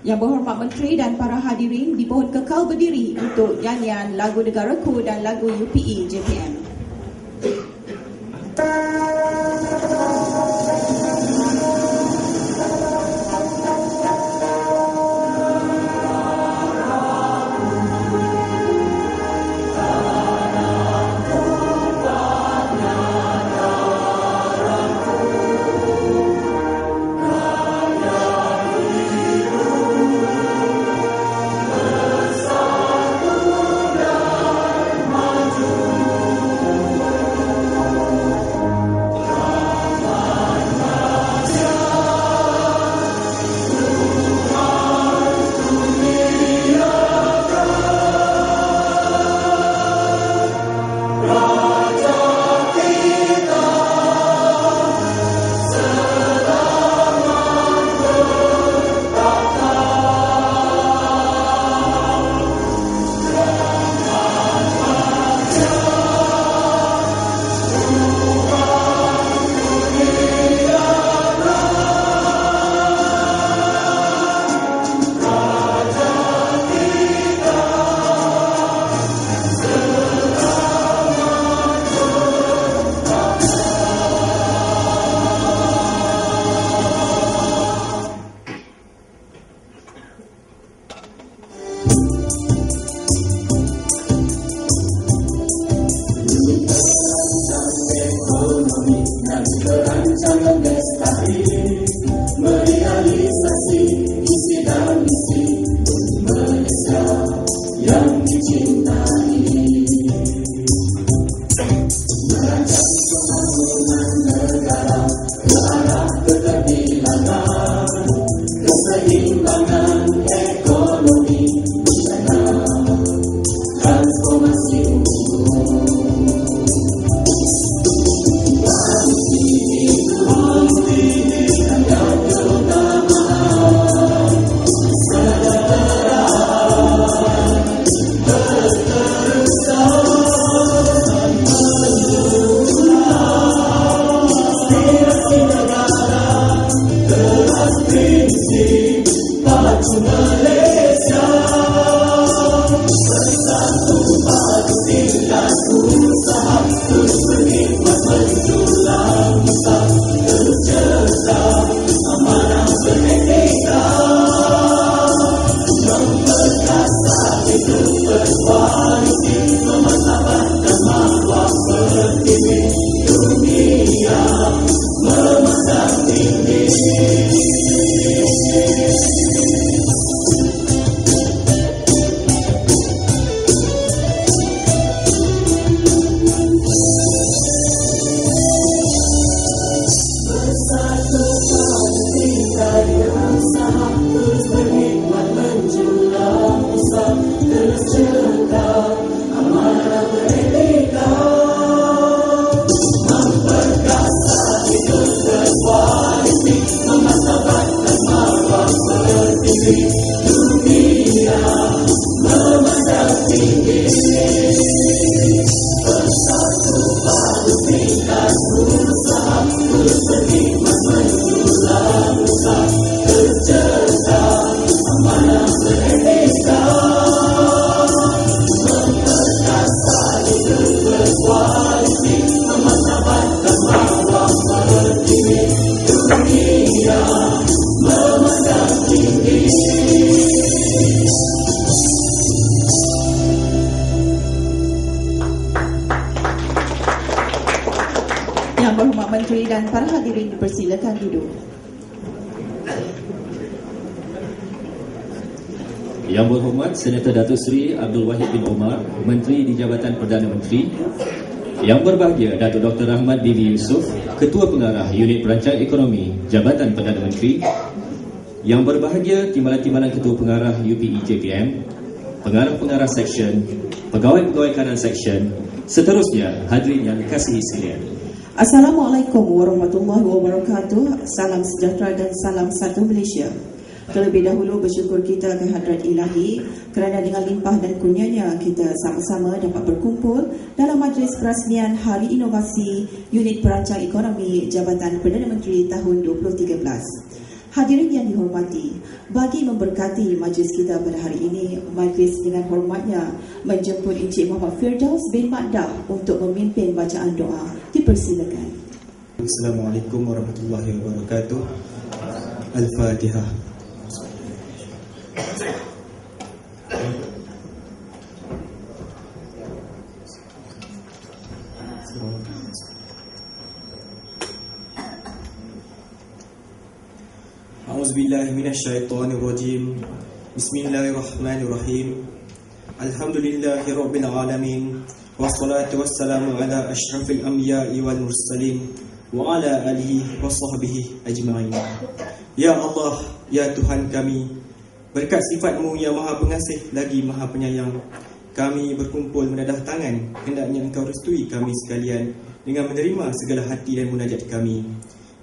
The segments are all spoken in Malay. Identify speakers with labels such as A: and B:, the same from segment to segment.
A: Yang berhormat Menteri dan para hadirin dimohon kekal berdiri untuk nyanyian lagu negaraku dan lagu UPE JPM. Yang berhormat Menteri dan para hadirin dipersilakan duduk.
B: Yang berhormat Senator Datuk Seri Abdul Wahid bin Omar, Menteri di Jabatan Perdana Menteri. Yang berbahagia Datuk Dr. Rahmat Bibi Yusof, Ketua Pengarah Unit Perancang Ekonomi Jabatan Perdana Menteri. Yang berbahagia Timbalan-Timbalan Ketua Pengarah UPE JPM, Pengarah-Pengarah Seksyen, Pegawai-Pegawai Kanan Seksyen, seterusnya hadirin yang dikasihi sekalian.
A: Assalamualaikum warahmatullahi wabarakatuh. Salam sejahtera dan salam satu Malaysia. Terlebih dahulu bersyukur kita kehadrat Ilahi kerana dengan limpah dan kurnianya kita sama-sama dapat berkumpul dalam majlis perasmian Hari Inovasi Unit Perancang Ekonomi Jabatan Perdana Menteri tahun 2013. Hadirin yang dihormati, bagi memberkati majlis kita pada hari ini, majlis dengan hormatnya menjemput Encik Muhammad Firdaus bin Maddah untuk memimpin bacaan doa. Dipersilakan.
C: Assalamualaikum warahmatullahi wabarakatuh. Al-Fatihah. A'udzubillahi minasyaitonirrajim. Bismillahirrahmanirrahim. Alhamdulillahi rabbil alamin. Wassalatu wassalamu ala asyrafil anbiya'i wal mursalin wa ala alihi wa sahbihi ajma'in. Ya Allah, ya Tuhan kami, berkat sifat-Mu yang Maha Pengasih lagi Maha Penyayang, kami berkumpul menadah tangan, hendaknya Engkau restui kami sekalian dengan menerima segala hati dan munajat kami.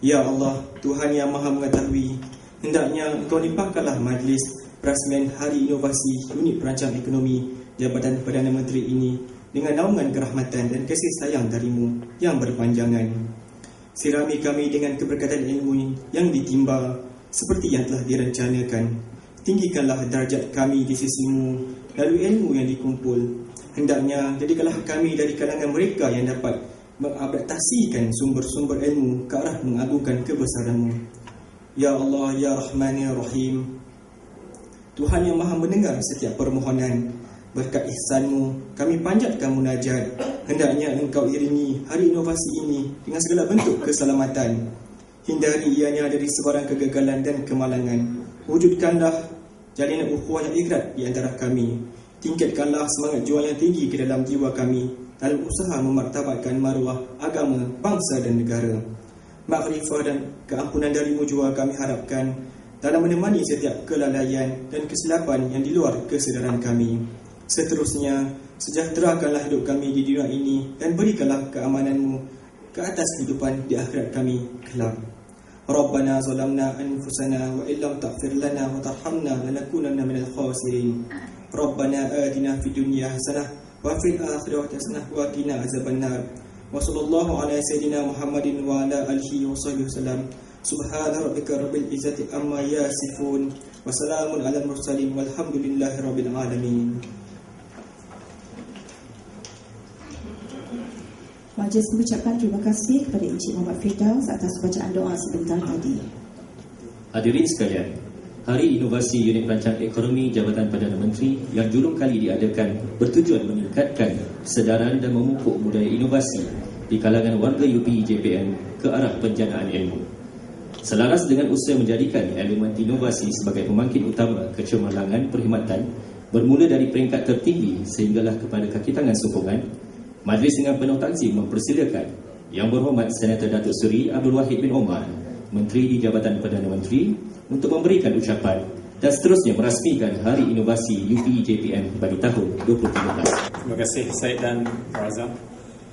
C: Ya Allah, Tuhan yang Maha Mengetahui, hendaknya Engkau limpahkanlah majlis perasmian Hari Inovasi Unit Perancang Ekonomi Jabatan Perdana Menteri ini dengan naungan kerahmatan dan kasih sayang dari-Mu yang berpanjangan. Sirami kami dengan keberkatan ilmu yang ditimba seperti yang telah direncanakan. Tinggikanlah darjat kami di sisi-Mu lalu ilmu yang dikumpul. Hendaknya jadikanlah kami dari kalangan mereka yang dapat mengadaptasikan sumber-sumber ilmu ke arah mengagungkan kebesaran-Mu. Ya Allah, ya Rahman, ya Rahim, Tuhan yang Maha mendengar setiap permohonan. Berkat ihsan-Mu kami panjatkan munajat, hendaknya Engkau iringi hari inovasi ini dengan segala bentuk keselamatan. Hindari ianya dari sebarang kegagalan dan kemalangan. Wujudkanlah jalinan ukhuwah yang ikrat di antara kami. Tingkatkanlah semangat juang yang tinggi ke dalam jiwa kami dalam usaha memartabatkan maruah agama, bangsa dan negara. Makrifah dan keampunan dari-Mu jua kami harapkan dalam menemani setiap kelalaian dan kesilapan yang di luar kesedaran kami. Seterusnya, sejahterakanlah hidup kami di dunia ini dan berikanlah keamanan-Mu ke atas kehidupan di akhirat kami kelak. Rabbana zalamna anfusana wa illam taghfir lana wa tarhamna lanakunanna minal khasirin. Rabbana atina fid dunya hasanah wa fil akhirati hasanah wa qina azabannar. Wa sallallahu ala sayyidina Muhammadin wa ala alihi wa sahbihi wasallam. Subhana rabbika rabbil izzati amma yasifun wa salamun alal mursalin walhamdulillahi rabbil alamin.
A: Majlis mengucapkan terima kasih kepada Encik Muhammad Firdaus atas bacaan doa sebentar tadi.
B: Hadirin sekalian, Hari Inovasi Unit Perancang Ekonomi Jabatan Perdana Menteri yang julung kali diadakan bertujuan meningkatkan kesedaran dan memupuk budaya inovasi di kalangan warga UPE JPM ke arah penjanaan ilmu. Selaras dengan usaha menjadikan elemen inovasi sebagai pembangkit utama kecemerlangan perkhidmatan bermula dari peringkat tertinggi sehinggalah kepada kaki tangan sokongan, majlis dengan penuh takzim mempersilakan Yang Berhormat Senator Datuk Seri Abdul Wahid bin Omar, Menteri di Jabatan Perdana Menteri, untuk memberikan ucapan dan seterusnya merasmikan Hari Inovasi UPE JPM bagi tahun 2013.
D: Terima kasih Syed dan Razam.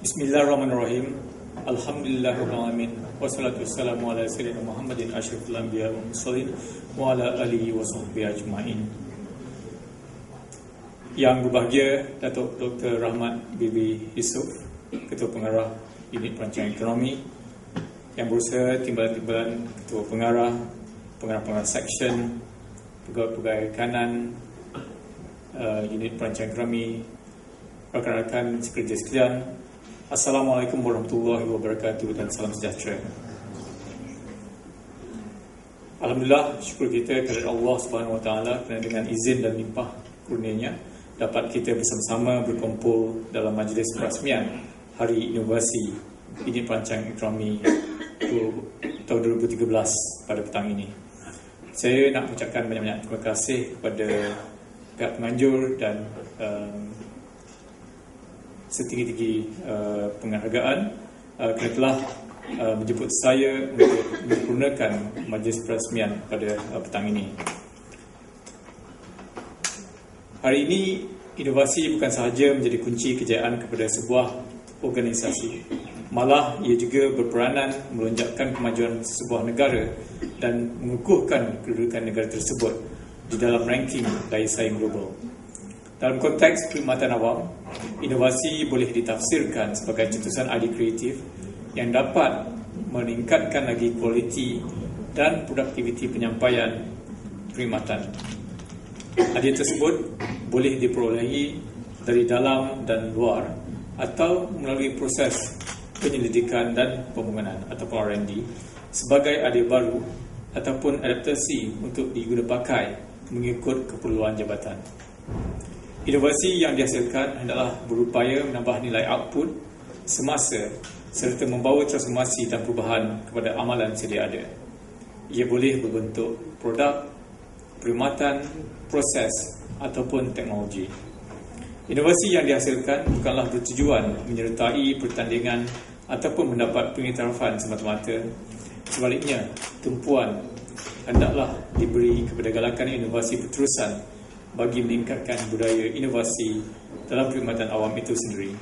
D: Bismillahirrahmanirrahim. Alhamdulillahirrahmanirrahim. Wassalatu wassalamu ala sayyidina Muhammadin asyrafil anbiya wal mursalin wa ala alihi wa sahbihi ajma'in. Yang berbahagia Datuk Dr. Rahmat Bibi Yusof, Ketua Pengarah Unit Perancang Ekonomi, yang berusaha timbalan-timbalan Ketua Pengarah, Pengarah-pengarah Seksyen, Pegawai-pegawai kanan Unit Perancang Ekonomi, rakan-rakan sekerja sekalian, Assalamualaikum warahmatullahi wabarakatuh dan salam sejahtera. Alhamdulillah, syukur kita kepada Allah Subhanahu Wa Taala kerana dengan izin dan limpah kurnia-Nya dapat kita bersama-sama berkumpul dalam majlis perasmian Hari Inovasi Unit Perancang Ekonomi tahun 2013 pada petang ini. Saya nak mengucapkan banyak-banyak terima kasih kepada pihak penganjur dan setinggi-tinggi penghargaan kerana telah menjemput saya untuk menyempurnakan majlis perasmian pada petang ini. Hari ini, inovasi bukan sahaja menjadi kunci kejayaan kepada sebuah organisasi. Malah, ia juga berperanan melonjakkan kemajuan sebuah negara dan mengukuhkan kedudukan negara tersebut di dalam ranking daya saing global. Dalam konteks perkhidmatan awam, inovasi boleh ditafsirkan sebagai cetusan ide kreatif yang dapat meningkatkan lagi kualiti dan produktiviti penyampaian perkhidmatan. Hadiah tersebut boleh diperolehi dari dalam dan luar atau melalui proses penyelidikan dan pembangunan ataupun R&D sebagai hadiah baru ataupun adaptasi untuk digunapakai mengikut keperluan jabatan. Inovasi yang dihasilkan hendaklah berupaya menambah nilai output semasa serta membawa transformasi dan perubahan kepada amalan sedia ada. Ia boleh berbentuk produk, perkhidmatan, proses ataupun teknologi. Inovasi yang dihasilkan bukanlah bertujuan menyertai pertandingan ataupun mendapat pengiktirafan semata-mata. Sebaliknya, tumpuan hendaklah diberi kepada galakan inovasi berterusan bagi meningkatkan budaya inovasi dalam perkhidmatan awam itu sendiri.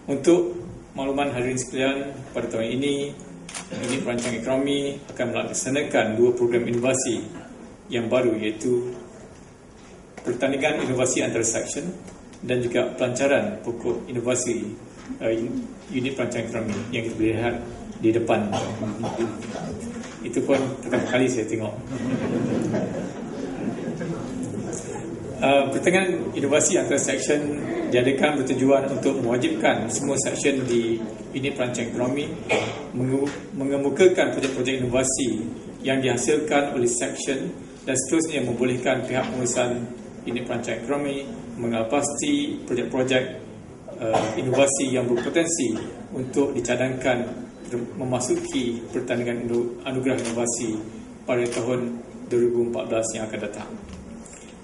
D: Untuk makluman hadirin sekalian, pada tahun ini Unit Perancang Ekonomi akan melaksanakan 2 program inovasi yang baru, iaitu pertandingan inovasi antara seksyen dan juga pelancaran pokok inovasi Unit Perancang Ekonomi yang kita boleh lihat di depan. Itu pun pertama kali saya tengok. Pertandingan inovasi antara seksyen diadakan bertujuan untuk mewajibkan semua seksyen di Unit Perancang Ekonomi mengemukakan projek-projek inovasi yang dihasilkan oleh seksyen dan seterusnya membolehkan pihak pengurusan Unit Perancang Ekonomi mengenal pasti projek-projek inovasi yang berpotensi untuk dicadangkan memasuki pertandingan anugerah inovasi pada tahun 2014 yang akan datang.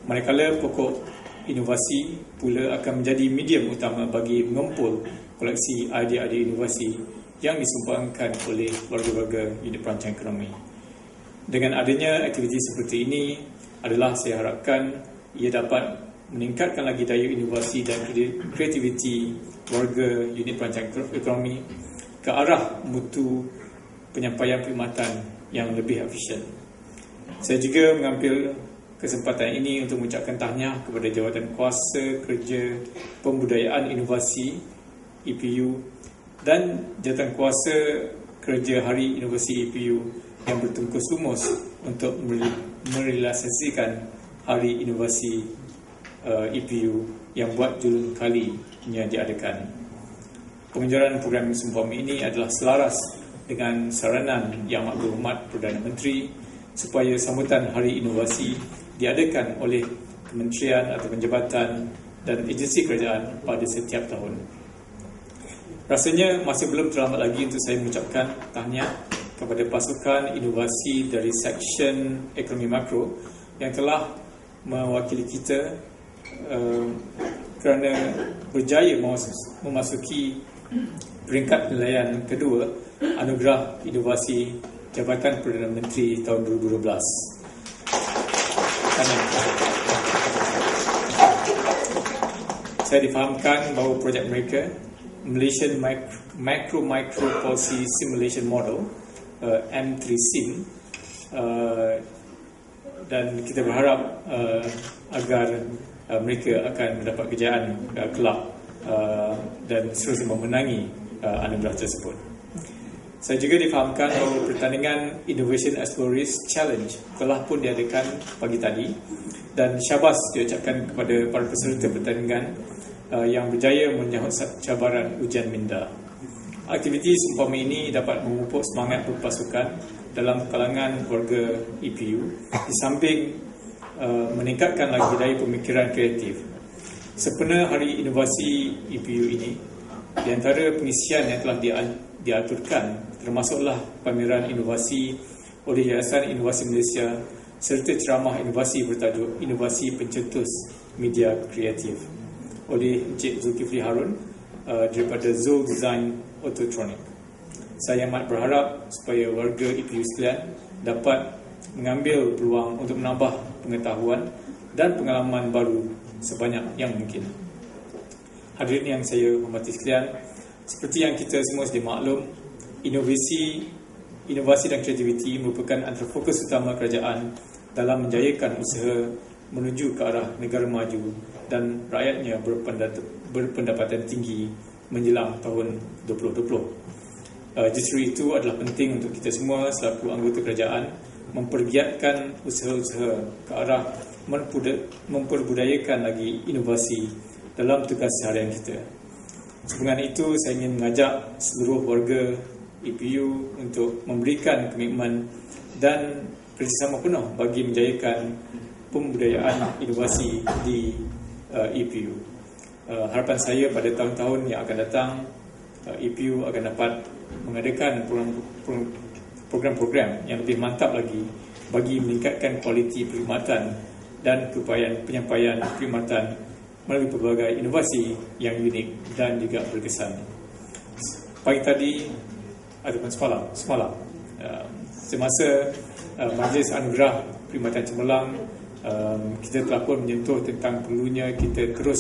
D: Manakala pokok inovasi pula akan menjadi medium utama bagi mengumpul koleksi idea-idea inovasi yang disumbangkan oleh warga-warga Unit Perancang Ekonomi. Dengan adanya aktiviti seperti ini adalah saya harapkan ia dapat meningkatkan lagi daya inovasi dan kreativiti warga Unit Perancang Ekonomi ke arah mutu penyampaian perkhidmatan yang lebih efisien. Saya juga mengambil kesempatan ini untuk mengucapkan tahniah kepada Jawatan Kuasa Kerja Pembudayaan Inovasi EPU dan Jawatan Kuasa Kerja Hari Inovasi EPU yang bertungkus lumus untuk merealisasikan Hari Inovasi EPU yang buat julung kalinya diadakan. Penganjuran program seumpama ini adalah selaras dengan saranan Yang Amat Berhormat Perdana Menteri supaya sambutan Hari Inovasi diadakan oleh kementerian atau jabatan dan agensi kerajaan pada setiap tahun. Rasanya masih belum terlambat lagi untuk saya mengucapkan tahniah kepada pasukan inovasi dari Seksyen Ekonomi Makro yang telah mewakili kita kerana berjaya memasuki peringkat penilaian kedua Anugerah Inovasi Jabatan Perdana Menteri tahun 2012. Saya difahamkan bahawa projek mereka Malaysian Macro Policy Simulation Model M3SIM, dan kita berharap agar mereka akan mendapat kejayaan kelak dan seterusnya memenangi anugerah tersebut. Saya juga difahamkan bahawa pertandingan Innovation Explorers Challenge telah pun diadakan pagi tadi dan syabas diucapkan kepada para peserta pertandingan yang berjaya menyahut cabaran ujian minda. Aktiviti seumpama ini dapat memupuk semangat berpasukan dalam kalangan warga EPU di samping meningkatkan lagi daya pemikiran kreatif. Sempena Hari Inovasi EPU ini, di antara pengisian yang telah diaturkan termasuklah pameran inovasi oleh Yayasan Inovasi Malaysia serta ceramah inovasi bertajuk Inovasi Pencetus Media Kreatif oleh Encik Zulkifli Harun daripada Zul Design Autotronic. Saya amat berharap supaya warga EPU sekalian dapat mengambil peluang untuk menambah pengetahuan dan pengalaman baru sebanyak yang mungkin. Hadirin yang saya hormati sekalian, seperti yang kita semua sedia maklum, inovasi dan kreativiti merupakan antara fokus utama kerajaan dalam menjayakan usaha menuju ke arah negara maju dan rakyatnya berpendapatan tinggi menjelang tahun 2020. Justru itu adalah penting untuk kita semua selaku anggota kerajaan mempergiatkan usaha-usaha ke arah memperbudayakan lagi inovasi dalam tugas seharian kita. Sehubungan itu, saya ingin mengajak seluruh warga EPU untuk memberikan komitmen dan kerjasama penuh bagi menjayakan pembudayaan inovasi di EPU. Harapan saya pada tahun-tahun yang akan datang, EPU akan dapat mengadakan program-program yang lebih mantap lagi bagi meningkatkan kualiti perkhidmatan dan penyampaian perkhidmatan melalui pelbagai inovasi yang unik dan juga berkesan. Pagi tadi ataupun semalam semasa Majlis Anugerah Perkhidmatan Cemerlang, kita telah pun menyentuh tentang perlunya kita terus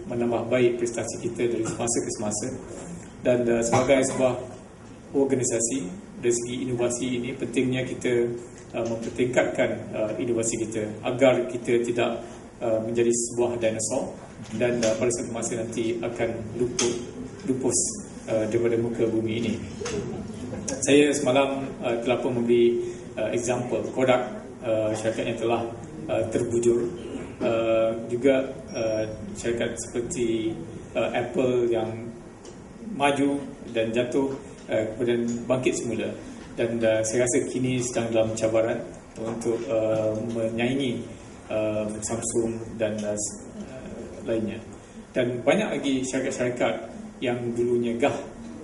D: menambah baik prestasi kita dari semasa ke semasa, dan sebagai sebuah organisasi dari segi inovasi ini pentingnya kita mempertingkatkan inovasi kita agar kita tidak menjadi sebuah dinosaur dan pada satu masa nanti akan lupus daripada muka bumi ini. Saya semalam telah pun memberi example produk syarikat yang telah terbujur, juga syarikat seperti Apple yang maju dan jatuh kemudian bangkit semula, dan saya rasa kini sedang dalam cabaran untuk menyaingi Samsung dan lainnya. Dan banyak lagi syarikat-syarikat yang dulunya gah,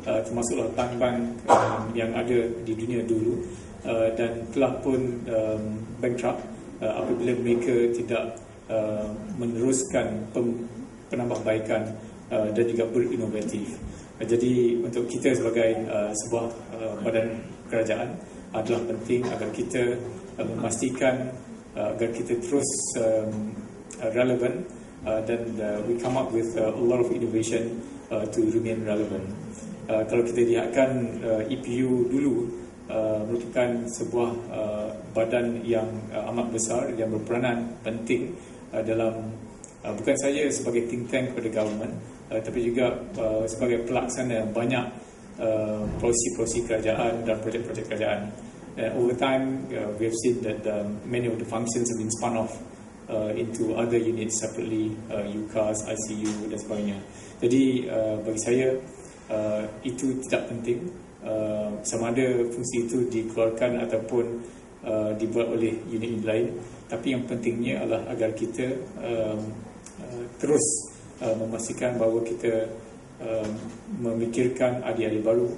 D: termasuklah bank-bank yang ada di dunia dulu, dan telah pun bankrupt apabila mereka tidak meneruskan penambahbaikan dan juga berinovatif. Jadi untuk kita sebagai sebuah badan kerajaan adalah penting agar kita memastikan agar kita terus relevant, dan we come up with a lot of innovation to remain relevant. Kalau kita lihatkan EPU dulu merupakan sebuah badan yang amat besar yang berperanan penting dalam bukan saja sebagai think tank kepada government, tapi juga sebagai pelaksana banyak polisi-polisi kerajaan dan projek-projek kerajaan. Over time, we have seen that many of the functions have been spun off into other units separately, UCAS, ICU dan sebagainya. Jadi bagi saya itu tidak penting sama ada fungsi itu dikeluarkan ataupun dibuat oleh unit lain, tapi yang pentingnya adalah agar kita terus memastikan bahawa kita memikirkan idea-idea baru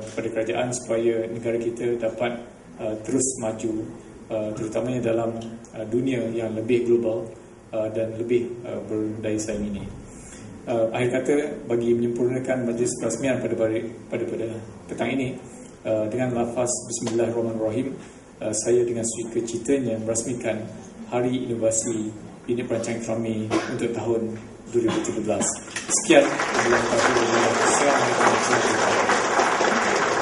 D: kepada kerajaan supaya negara kita dapat terus maju, terutamanya dalam dunia yang lebih global dan lebih berdaya saing ini. Akhir kata, bagi menyempurnakan majlis perasmian pada petang ini dengan lafaz Bismillahirrahmanirrahim, saya dengan sukacitanya merasmikan Hari Inovasi Unit Perancangan Ekonomi untuk tahun 2017. Sekian.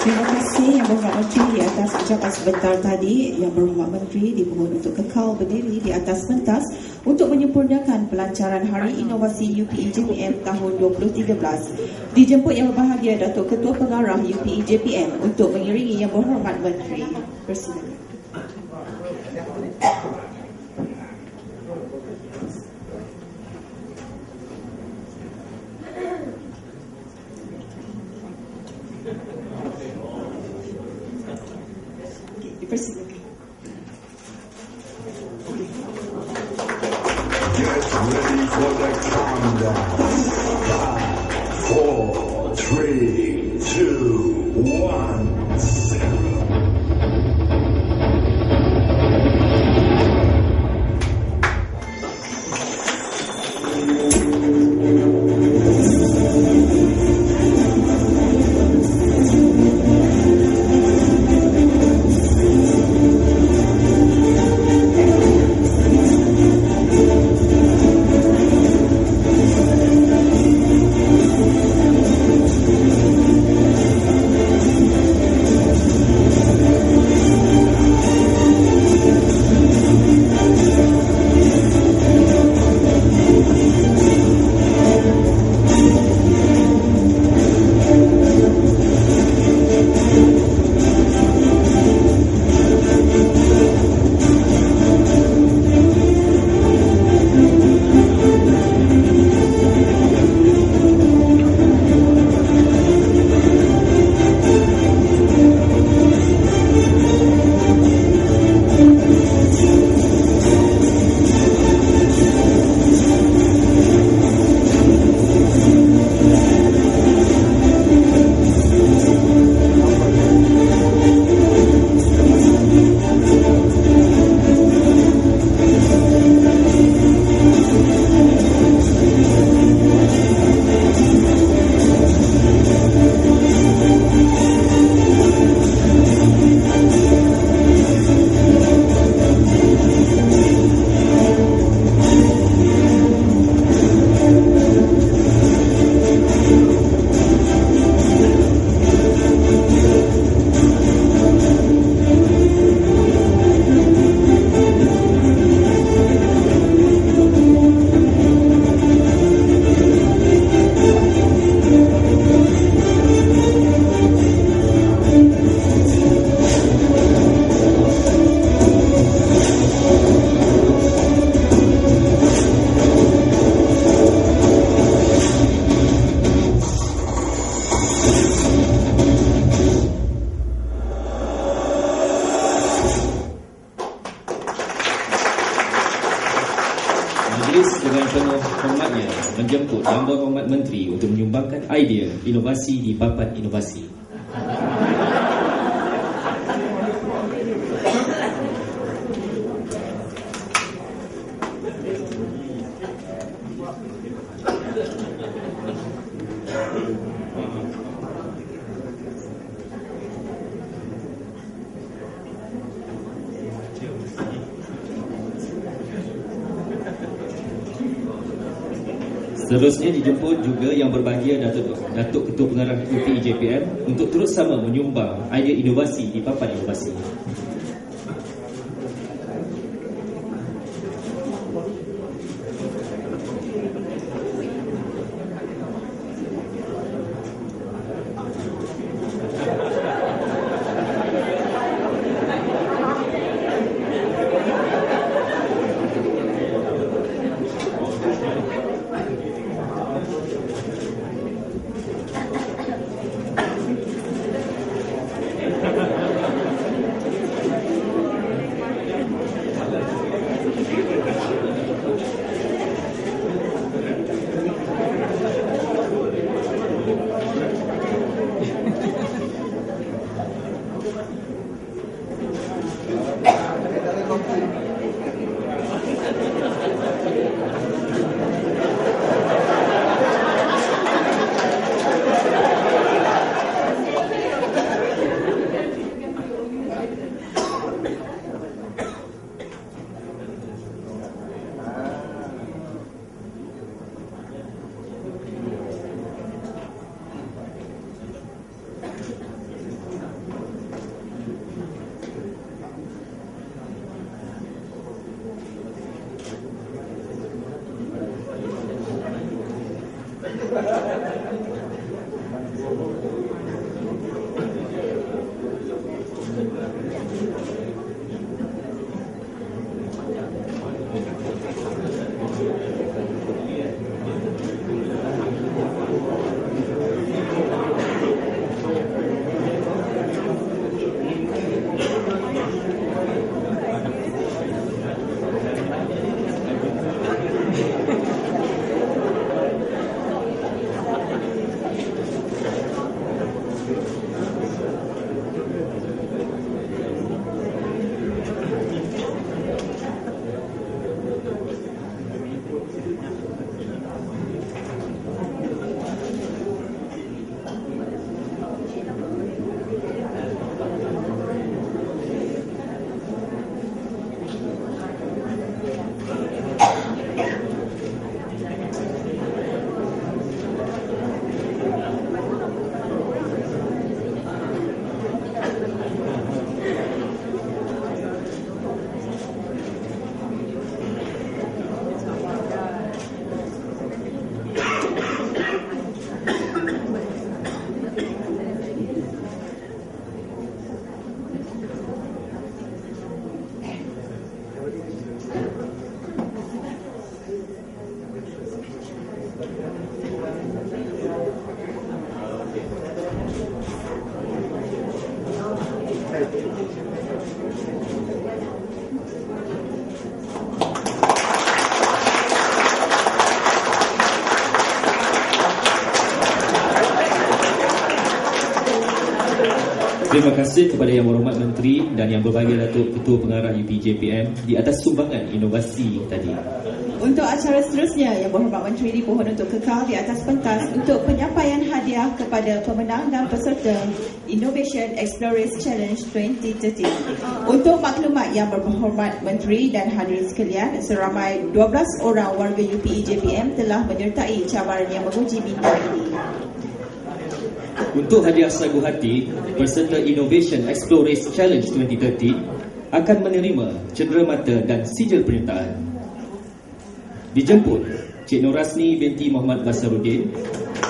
A: Terima kasih Yang Berhormat Menteri di atas ucapan sebentar tadi. Yang Berhormat Menteri dimohon untuk kekal berdiri di atas pentas untuk menyempurnakan pelancaran Hari Inovasi UPE-JPM tahun 2013. Dijemput Yang Berbahagia Datuk Ketua Pengarah UPE-JPM untuk mengiringi Yang Berhormat Menteri. Persilakan.
E: Get ready for the countdown. 5, 4, 3, 2, 1, 0.
B: Majlis dengan penuh hormatnya menjemput Yang Berhormat Menteri untuk menyumbangkan idea inovasi di papan inovasi. Seterusnya dijemput juga Yang Berbahagia Datuk Ketua Pengarah UPI JPM untuk terus sama menyumbang idea inovasi di papan inovasi. Terima kasih kepada Yang Berhormat Menteri dan Yang Berbahagia Datuk Ketua Pengarah UPI JPM di atas sumbangan inovasi tadi.
A: Untuk acara seterusnya, Yang Berhormat Menteri dimohon untuk kekal di atas pentas untuk penyampaian hadiah kepada pemenang dan peserta Innovation Explorers Challenge 2030. Untuk maklumat Yang Berhormat Menteri dan hadirin sekalian, seramai 12 orang warga UPI JPM telah menyertai cabaran yang menguji bintang ini.
B: Untuk hadiah sagu hati, peserta Innovation Explorers Challenge 2030 akan menerima cenderamata dan sijil pernyataan. Dijemput Cik Nur Rasni binti Muhammad Basaruddin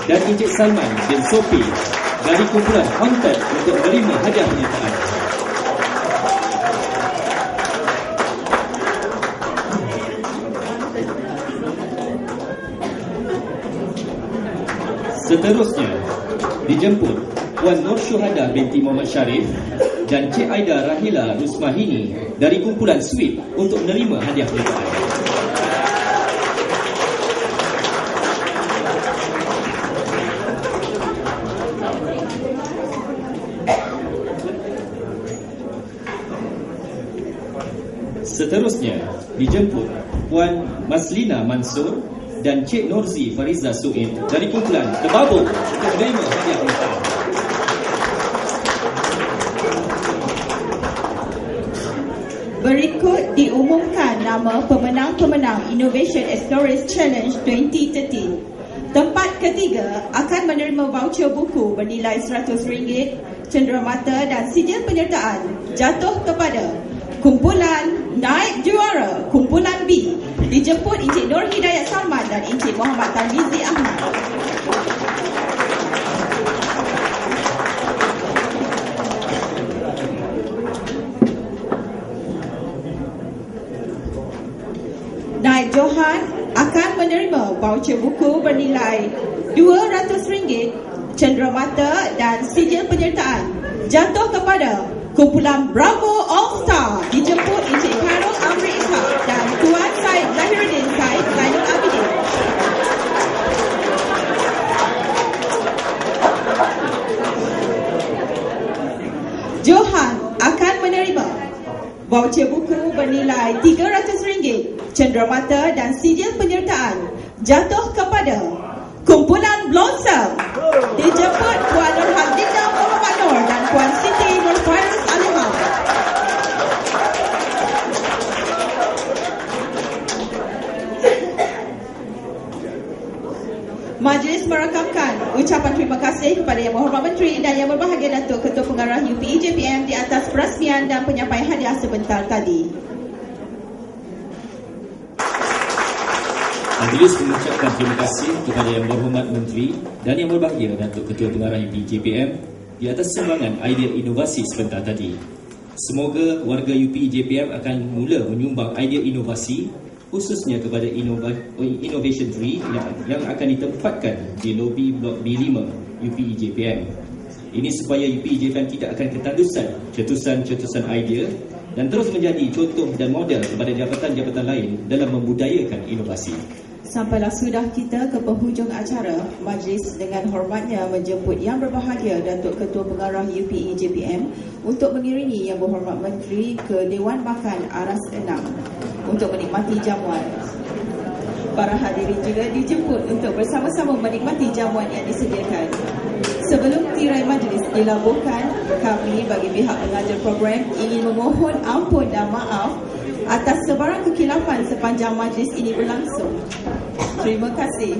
B: dan Encik Salman bin Sopi dari kumpulan Haunted untuk menerima hadiah pernyataan. Seterusnya dijemput Puan Nur Syuhada binti Muhammad Sharif dan Cik Aida Rahila Rusmahini dari kumpulan Sweet untuk menerima hadiah pernyataan. Seterusnya dijemput Puan Maslina Mansur dan Cik Norzi Fariza Suid dari kumpulan The Bubble untuk menerima hadiah limpah.
A: Berikut diumumkan nama pemenang-pemenang Innovation Explorers Challenge 2013. Tempat ketiga akan menerima voucher buku bernilai RM100, cenderamata dan sijil penyertaan jatuh kepada kumpulan Naib Juara kumpulan B, dijemput Encik Nur Hidayat Salman dan Encik Muhammad Tarmizi Ahmad. Naib Johan akan menerima voucher buku bernilai RM200, cenderamata dan sijil penyertaan jatuh kepada kumpulan Bravo All Star, dijemput Encik Khairul Amri Ishak dan Tuan Syed Zahiruddin Syed Zainul Abidin. Johan akan menerima voucher buku bernilai RM300, cenderamata dan sijil penyertaan jatuh kepada kumpulan Blossom, dijemput Puan Nurhadinah Muhammad Nur dan Puan Siti Nurfairuz Alihah. Majlis merakamkan ucapan terima kasih kepada Yang Berhormat Menteri dan Yang Berbahagia Datuk Ketua Pengarah UPE JPM di atas perasmian dan penyampaian hadiah sebentar tadi.
B: Majlis mengucapkan terima kasih kepada Yang Berhormat Menteri dan Yang Berbahagia Datuk Ketua Pengarah UPE JPM di atas sumbangan idea inovasi sebentar tadi. Semoga warga UPE JPM akan mula menyumbang idea inovasi khususnya kepada Innovation Tree yang akan ditempatkan di lobi Blok B5 UPE JPM. Ini supaya UPE JPM tidak akan ketandusan cetusan-cetusan idea dan terus menjadi contoh dan model kepada jabatan-jabatan lain dalam membudayakan inovasi.
A: Sampailah sudah kita ke penghujung acara. Majlis dengan hormatnya menjemput Yang Berbahagia Datuk Ketua Pengarah UPE JPM untuk mengiringi Yang Berhormat Menteri ke Dewan Makan Aras 6 untuk menikmati jamuan. Para hadirin juga dijemput untuk bersama-sama menikmati jamuan yang disediakan. Sebelum tirai majlis dilabuhkan, kami bagi pihak pengajar program ingin memohon ampun dan maaf atas sebarang kekilapan sepanjang majlis ini berlangsung. Terima kasih.